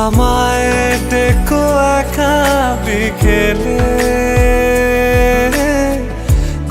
আমায় ডেকো একা বিকেলে,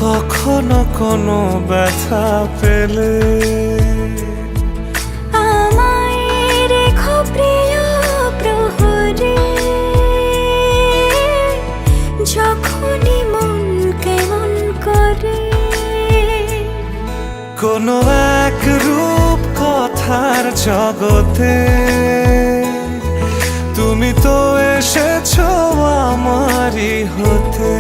কখনো কোনো ব্যথা পেলে। আমায় রেখো প্রিয় প্রহরে, যখনই মন কেমন করে। কোনো এক রূপ কথার জগতে তুমি তো এসেছো আমারই হতে।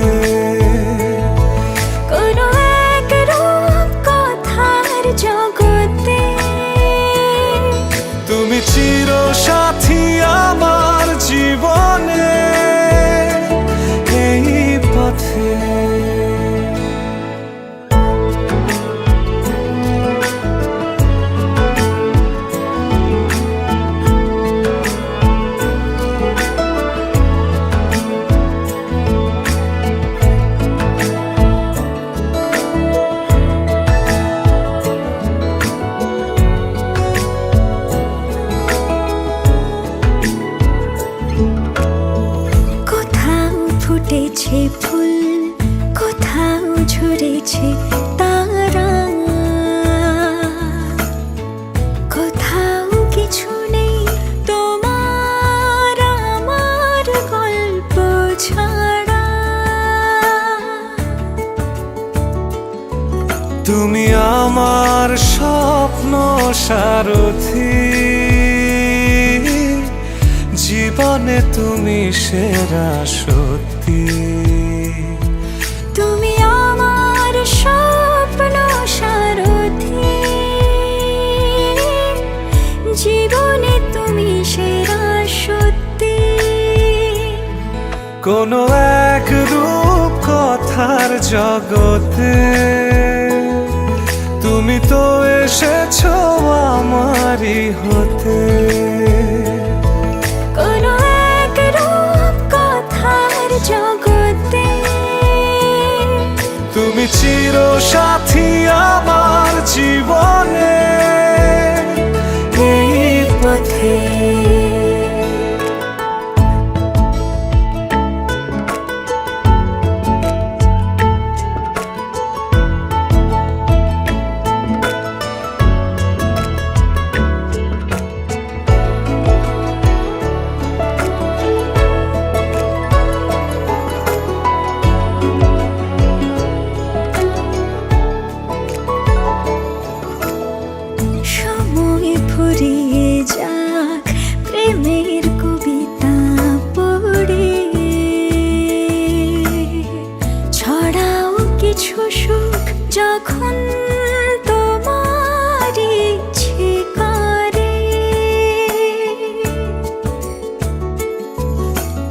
কোনো এক রূপ কথার জগতে তুমি চির সাথী আমার জীবনে, এই পথে। ফুটেছে ফুল, কোথাও ঝরেছে তারা, কোথাও কিছু নেই তোমার আমার গল্প ছাড়া। তুমি আমার স্বপ্ন সারথি, জীবনে তুমি সেরা সত্যি। তুমি আমার স্বপ্ন সারথি, জীবনে তুমি সেরা সত্যি। কোনো এক রূপ কথার জগতে তুমি তো এসেছো আমারই হতে। কোনো এক রূপ কথার জগতে তুমি চির সাথী আমার জীবনে, এই পথে। ফুরিয়ে যাক প্রেমের কবিতা পড়ে, ছড়াও কিছু সুখ যখন তোমার ইচ্ছে করে।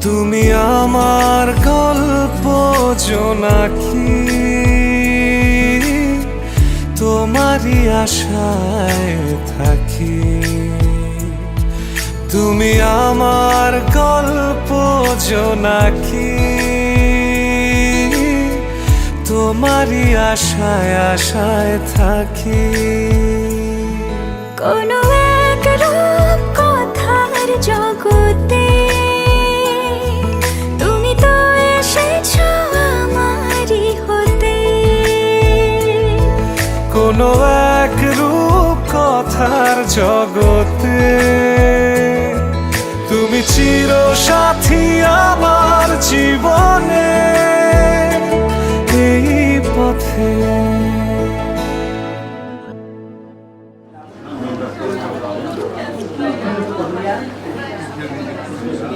তুমি আমার গল্প জোনাকি, তোমারই আশায় থাকি। তুমি আমার গল্প জোনাকি, তোমারই আশায় আশায় থাকি। কোনো এক রূপ কথার জগতে তুমি তো এসেছো আমারই হতে। কোনো এক রূপ কথার জগতে তুমি চির সাথী আমার জীবনে, এই পথে।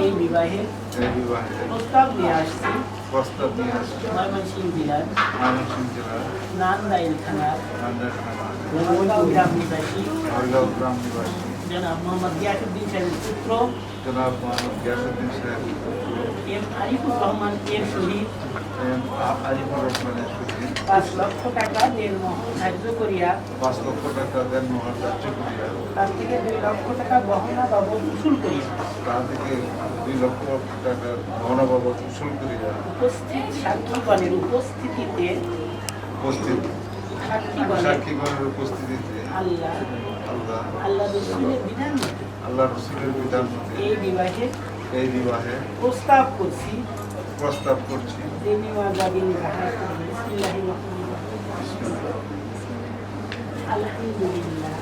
এই বিবাহে প্রস্তাব নিয়ে আসছি ময়মনসিংহ জেলার নান্দাইল থানার গ্রাম নিবাসী জনাব মোহাম্মদ গিয়াসউদ্দিন সাহেবের পুত্র এম আরিফুর রহমান এর সহিত 5 লক্ষ টাকা দেনমোহর ধার্য করিয়া তার থেকে 2 লক্ষ টাকা গহনা বাবদ উসুল করিয়া উপস্থিত সাক্ষীগণের উপস্থিতিতে আল্লাহ আল্লাহ আল্লাহ রসুলের বিধান মতে আল্লাহ রসুলের বিধান মতে এই বিবাহে প্রস্তাব করছি যে বিমা যাবিন বিসমিল্লাহির রহমানির রহিম আলহামদুলিল্লাহ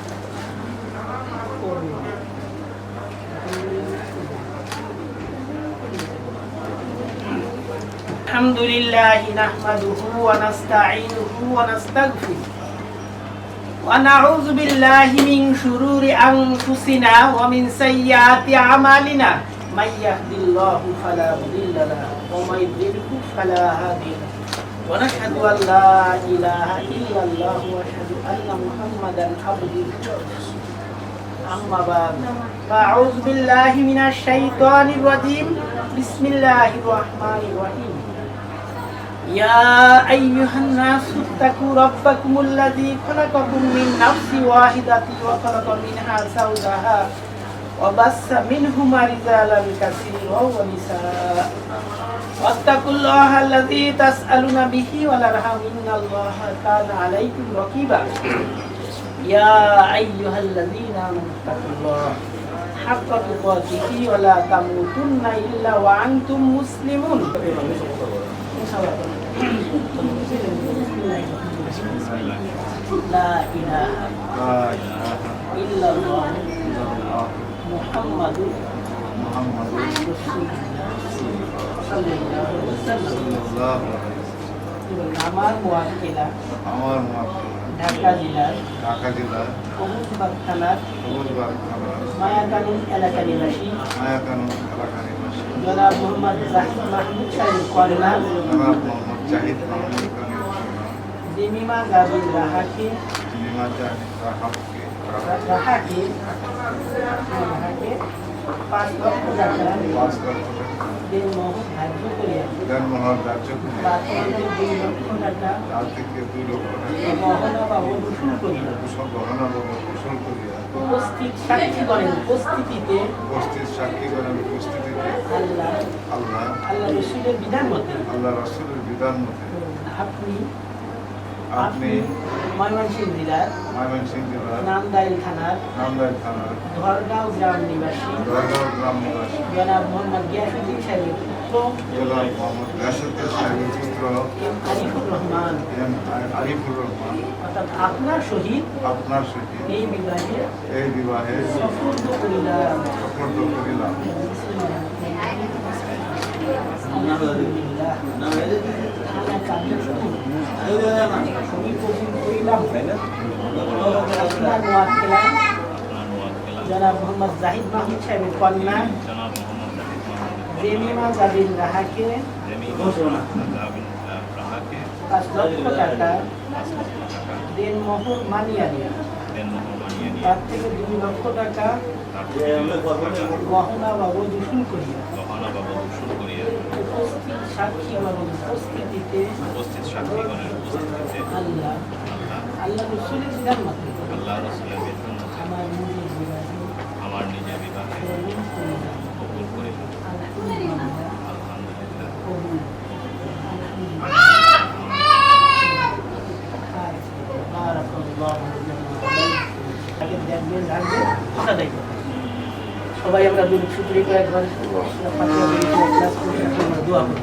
الحمد لله نحمده ونستعينه ونستغفره ونعوذ بالله من شرور أنفسنا ومن سيئات أعمالنا من يهد الله فلا مضل له ومن يضلل فلا هادي له ونشهد أن لا إله إلا الله ونشهد أن محمدا عبده ورسوله أما بعد فأعوذ بالله من الشيطان الرجيم بسم الله الرحمن الرحيم يا أيها الناس اتقوا ربكم الذي خلقكم من نفس واحدة وخلق منها زوجها وبث منهما رجالا كثيرا ونساء واتقوا الله الذي تسألون به والأرحام إن الله كان عليكم رقيبا يا أيها الذين آمنوا اتقوا الله حق تقاته ولا تموتن إلا وأنتم مسلمون لا إله إلا الله محمد رسول الله صلى الله عليه وسلم আমার মুয়াক্কিলা ঢাকা জেলার কবুতবাগ থানার মায়াকানুন এলাকা নিবাসী জনাব মোহাম্মদ জাহিদ মাহমুদ সাহেব কন্যা জিমিমা গাবিন রাহাকে 5 লক্ষ টাকা দেনমোহর ধার্য করিয়া 2 লক্ষ টাকা গহনা বা বসুল করিয়া উপস্থিত সাক্ষী করেন উপস্থিতিতে আল্লাহ রসুলের বিধান মতে আপনি ময়মনসিংহ জেলার নান্দাইল থানার ধরগাঁও গ্রাম নিবাসী জনাব মোহাম্মদ গিয়াসউদ্দিন সাহেবের পুত্র আরিফুর রহমান অর্থাৎ আপনার সহিত এই বিবাহে সফর্দ করিলাম জনাব মোহাম্মদ জাহিদ মাহমুদ সাহেবের কন্যা জেমিমা জাবিন রাহাকে 5 লক্ষ টাকা দেনমোহর মানিয়া দিয়া তার থেকে 2 লক্ষ টাকা গহনা বা বসুল করিয়া উপস্থিত সাক্ষীগণের উপস্থিতিতে আল্লাহ রসুলের বিধান মতে আমার নিজের বিবাহে কবুল করিলাম। সবাই আমরা দুরূদ শুকরিয়া করে একবার দোয়া করব।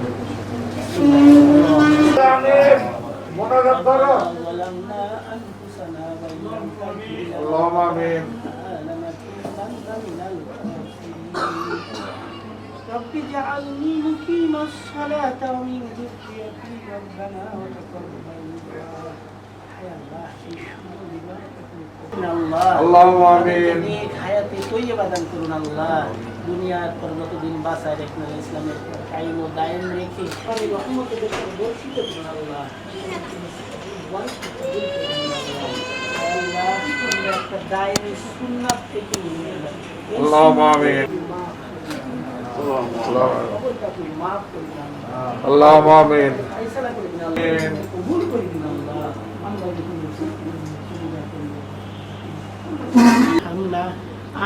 মোনাজাত করো। আল্লাহুম্মা আমিন। رب اجعلني مقيم الصلاة ومن ذريتي ربنا وتقبل دعاء يا الله اللهم آمين নেক হায়াতে তৈয়বা দান করুন আল্লাহ। দুনিয়ার পর যতদিন বাঁচায় রাখুন ইসলামের কায়েম ও দায়েম রেখে সবই রহমতের সাথে বর্ষিত করুন আল্লাহ। আল্লাহ একটা দায়েম সুন্নাত থেকে নিয়ে যান। اللهم آمين اللهم آمين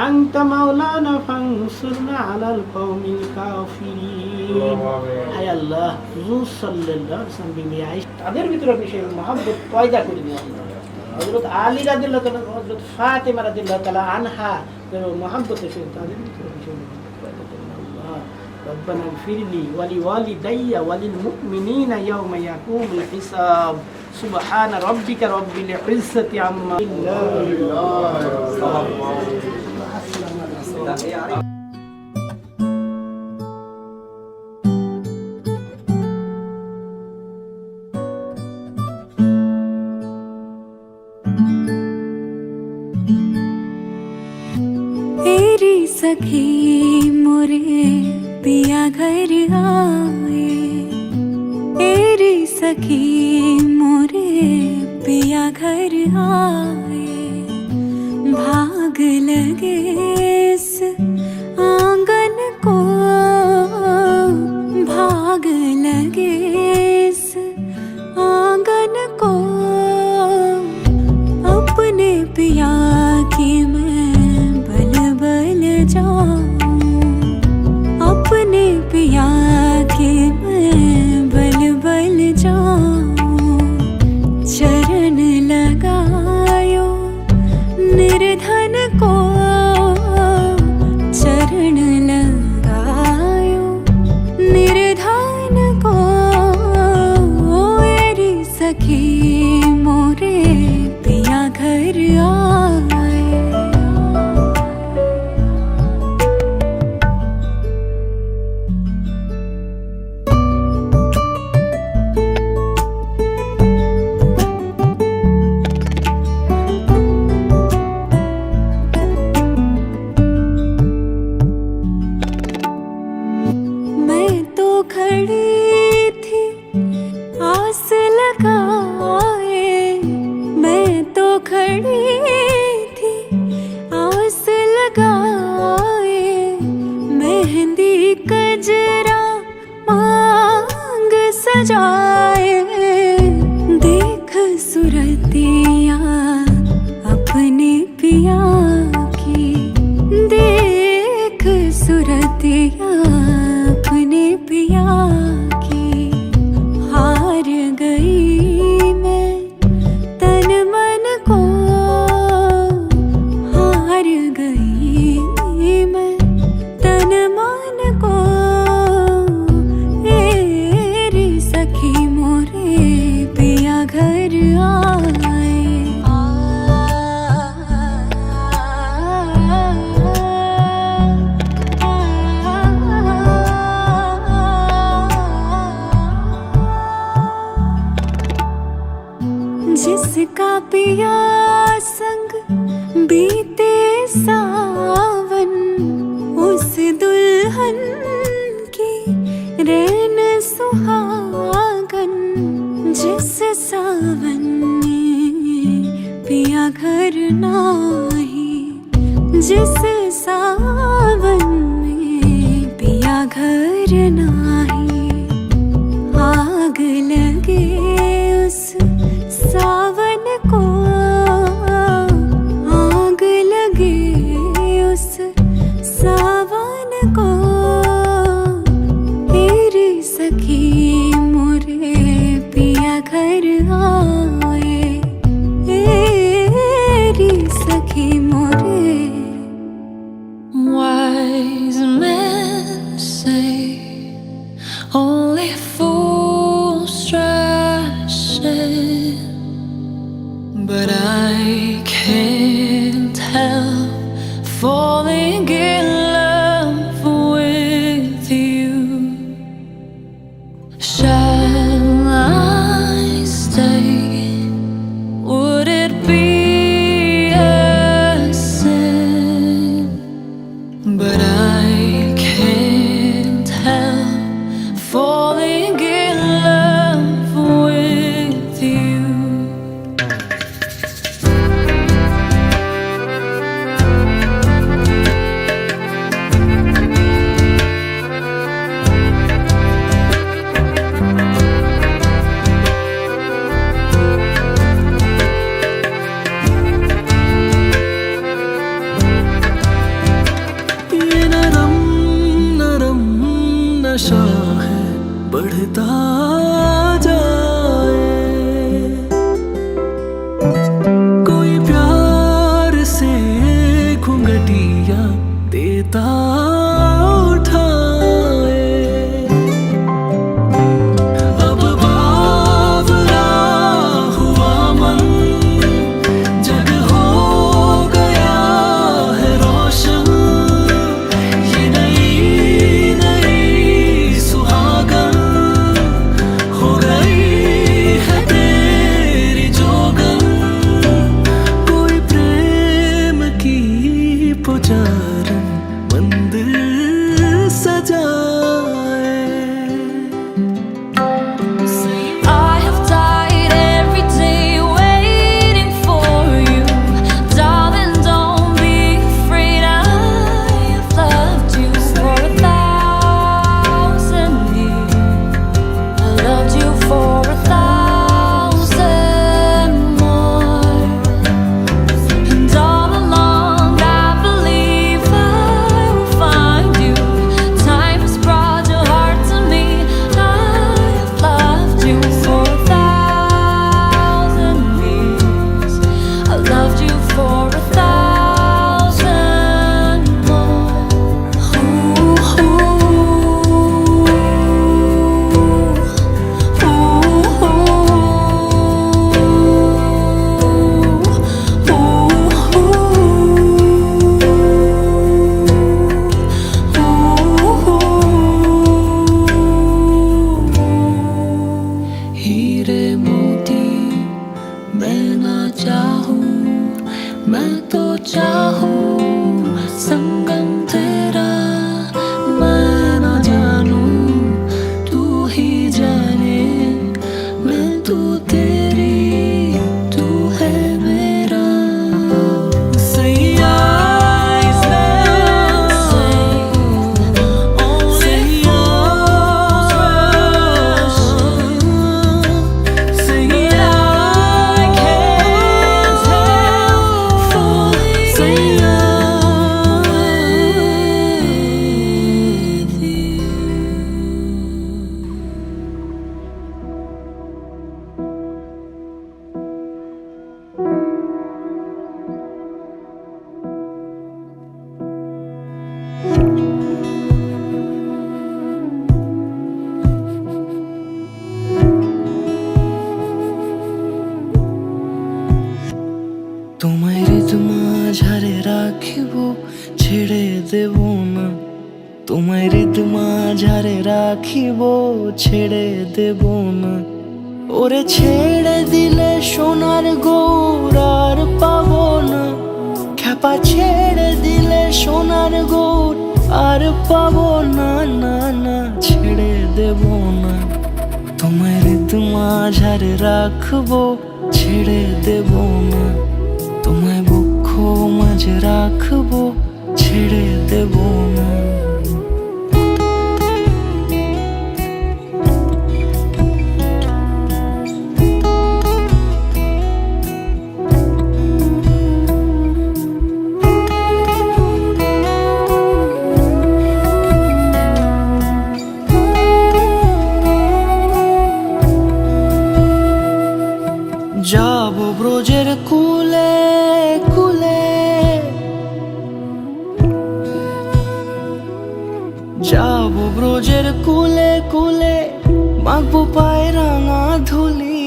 أنت مولانا فانصرنا على القوم الكافرين হায় আল্লাহ হুজুর সাল্লাল্লাহু আলাইহি ওয়াসাল্লাম তাদের ভিতরে আপনি সেই মহব্বত পয়দা করে দিন আল্লাহ। हजरत आली रज़ियल्लाहु ताला हजरत फातिमा रज़ियल्लाहु ताला अन्हा जो मोहब्बत से रब्बना इग़फिरली वली वालिदैया वलिल मुमिनीना यौमा यक़ूमुल हिसाब सुब्हान रब्बिका रब्बिल इज़्ज़ति अम्मा तेरी सखी मोरे पिया घर आए, तेरी सखी मोरे पिया घर आए, भाग लगे इस आंगन को, भाग लगे इस आंगन को, अपने पिया की मैं बल बल जाऊं, अपने पिया की मैं बल बल जाऊं, चरण लगायो निर्धन को, चरण लगायो निर्धन को, मेरी सखी मोरे पिया घर आए। मैं तो खड़ी थी आस लगाए, मैं तो खड़ी थी आस लगाए, मेहंदी कजरा मांग सजाए, देख सुरतिया अपने पिया की, देख सुरतिया अपने पिया की, हार गई मैं तन मन को, हार गई मैं तन मन को, तेरी सखी मोरे पिया घर आए। जिसका पिया संग बीते सावन, उस दुल्हन की रैन सुहागन, जिस सावन में पिया घर नाही, जिस सावन में पिया घर नाही, आग लगे उस सावन को, आग लगे उस सावन को, तेरी सखी मोरे पिया घर आए, तेरी सखी मोरे। Wise men say only fools rush in, but I can't help falling in love with you. Shall I stay? Would it be a sin? But I can't help falling in love with you. नशा है बढ़ता जाए, पिता उठाए। अब बावरा हुआ मन, जग हो गया है रोशन। ये नई नई सुहागन हो गई है तेरी जोगन। कोई प्रेम की पुजारन मंदिर सजाए। I have died every day waiting for you, darling. Don't be afraid. I have loved you for 1,000 years. I loved you for 1,000 more. And all along I believe I will find you. Time has brought your heart to me. I have loved you for 1,000 years. I loved you for 1,000 more. हीरे मोती मैं ना चाहूं, मैं तो चाहूं संगम तेरा। मैं ना जानूं तू ही जाने, मैं तो तेरी तू है मेरा। सैया তোমায় ঋতুমা ঝাড়ে রাখিব, ছেড়ে দেব না। তোমায় ঋতুমা ঝাড়ে রাখিব, ছেড়ে দেব না। ওরে ছেড়ে দিলে সোনার গৌর আর পাবো না। খ্যাপা ছেড়ে দিলে সোনার গৌর আর পাবো না। না না ছেড়ে দেব না। তোমায় ঋতুমা ঝাড়ে রাখবো, ছেড়ে দেব না। তোমায় বক্ষ মাঝে রাখবো, ছেড়ে দেব না। যাবো ব্রজের কুলে কুলে, যাবো ব্রজের কুলে কুলে, মাখবো পায়ে রাঙা ধুলি।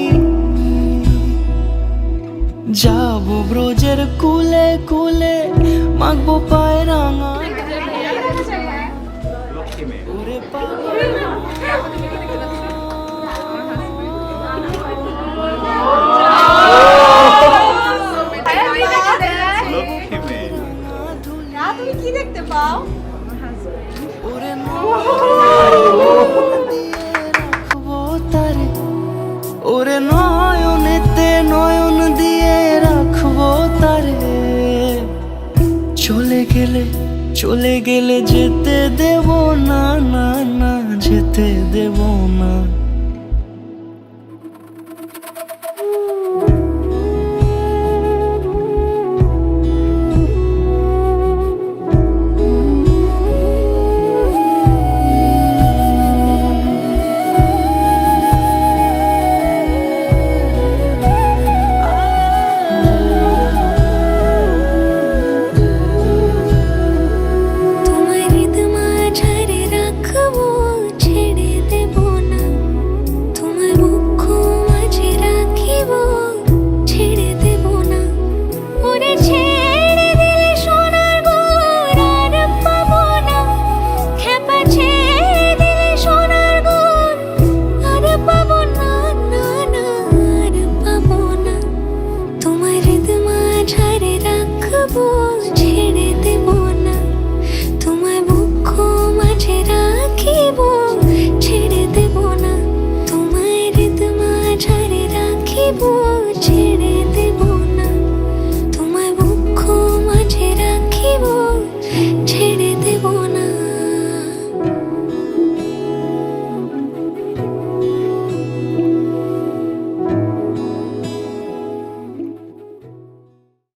যাবো ব্রজের কুলে কুলে, মাখবো পায়ে রাঙা। ওরে তুমি কি দেখতে পাও? ওরে রাখবো তারে, ওরে নয়নেতে নয়ন দিয়ে রাখবো তারে। চলে গেলে যেতে দেব না। না না যেতে দেব না।